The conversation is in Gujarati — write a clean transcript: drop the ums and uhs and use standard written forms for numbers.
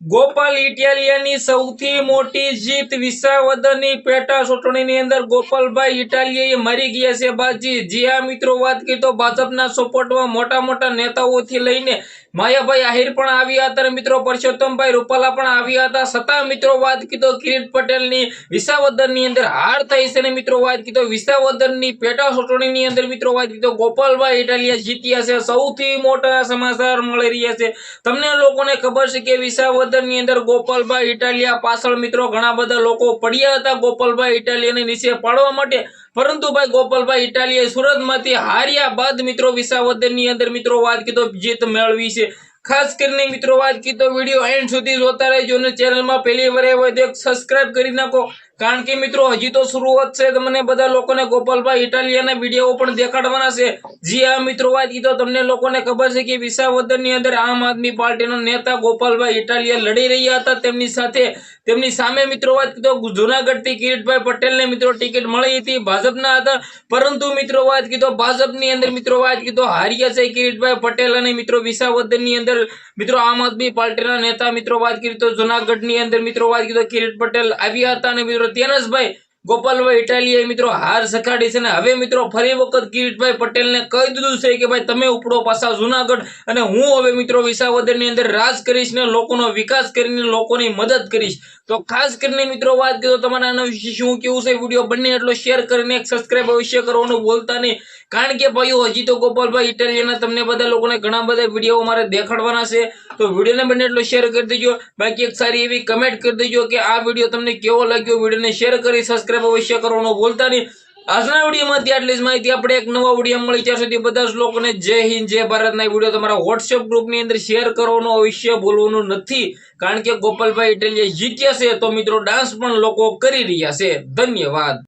ગોપાલ ઇટાલિયાની સૌથી મોટી જીત વિસાવદરની પેટા ચૂંટણીની અંદર ગોપાલભાઈ ઇટાલિયાએ મરી ગયા છે બાજી। જી આ મિત્રો વાત કરી તો ભાજપના સપોર્ટમાં મોટા મોટા નેતાઓથી લઈને માયાભાઈ આહિર પણ આવ્યા હતા અને મિત્રો પરસોત્તમભાઈ રૂપાલા પણ આવ્યા હતા। છતાં મિત્રો વાત કરી તો કિરીટ પટેલની વિસાવદરની અંદર હાર થઈ છે અને મિત્રો વાત કરી તો વિસાવદરની પેટા ચૂંટણીની અંદર મિત્રો વાત કરી તો ગોપાલભાઈ ઇટાલિયા જીત્યા છે। સૌથી મોટા સમાચાર મળી રહ્યા છે। તમને લોકોને ખબર છે કે વિસાવદર ની અંદર ગોપાલભાઈ ઇટાલિયા પાછળ મિત્રો ઘણા બધા લોકો પડ્યા હતા ગોપાલભાઈ ઇટાલિયાને નીચે પાડવા માટે, પરંતુ ભાઈ ગોપાલભાઈ ઇટાલિયાએ સુરતમાંથી હાર્યા બાદ મિત્રો વિસાવદરની અંદર મિત્રો વાત કરી તો જીત મેળવી છે। ખાસ કરીને મિત્રો વાત કરી તો વિડીયો એન્ડ સુધી જોતા રહેજો અને ચેનલમાં પહેલી વાર આવ્યો હોય તો સબસ્ક્રાઇબ કરી નાખો, કારણ કે મિત્રો હજી તો શરૂઆત છે। તમને બધા લોકોને ગોપાલભાઈ ઇટાલિયાના વિડીયો પણ દેખાડવાના છે। જી આ મિત્રો વાત કરી તો તમને લોકોને ખબર છે કે વિસાવદરની અંદર આમ આદમી પાર્ટીના નેતા ગોપાલભાઈ ઇટાલિયા લડી રહ્યા હતા। તેમની સામે મિત્રો વાત કરી તો જૂનાગઢથી કિરીટભાઈ પટેલને મિત્રો ટિકિટ મળી હતી, ભાજપના હતા, પરંતુ મિત્રો વાત કરી તો ભાજપની અંદર મિત્રો વાત કરી તો હાર્યા છે કિરીટભાઈ પટેલ અને મિત્રો વિસાવદરની અંદર મિત્રો આમ આદમી પાર્ટીના નેતા મિત્રો વાત કરી તો જૂનાગઢની અંદર મિત્રો વાત કરી તો કિરીટ પટેલ આવ્યા હતા અને મિત્રો તેનસભાઈ ગોપાલભાઈ ઇટાલિયાએ મિત્રો હાર સખાડી છે। હવે મિત્રો ફરી વખત કિરીટભાઈ પટેલને કહી દીધું છે કે ભાઈ તમે ઉપડો પાછા જૂનાગઢ અને હું હવે મિત્રો વિસાવદરની અંદર રાજ કરીશ ને લોકોનો વિકાસ કરીને લોકોની મદદ કરીશ। તો ખાસ કરીને મિત્રો વાત કરી તો તમારા આના વિશે શું કેવું છે, વિડીયો બંને એટલો શેર કરીને એક સબસ્ક્રાઇબ અવશ્ય કરવાનું ભૂલતા નહીં, કારણ કે ભાઈઓ હજી તો ગોપાલભાઈ ઇટાલિયાના તમને બધા લોકોને ઘણા બધા વિડીયો મારે દેખાડવાના છે। તો વિડીયોને બંને એટલો શેર કરી દેજો, બાકી એક સારી એવી કમેન્ટ કરી દેજો કે આ વિડીયો તમને કેવો લાગ્યો। વિડીયોને શેર કરી સબસ્ક્રાઇબ અવશ્ય કરવાનું ભૂલતા નહીં। આજના વિડીયોમાં આટલી જ માહિતી, આપણે એક નવા વિડીયો મળી ત્યાં સુધી બધા જ લોકોને જય હિન્દ જય ભારતના વિડીયો તમારા વોટ્સએપ ગ્રુપની અંદર શેર કરવાનું અવશ્ય ભૂલવાનું નથી, કારણ કે ગોપાલભાઈ ઇટાલિયા જીત્યા છે તો મિત્રો ડાન્સ પણ લોકો કરી રહ્યા છે। ધન્યવાદ।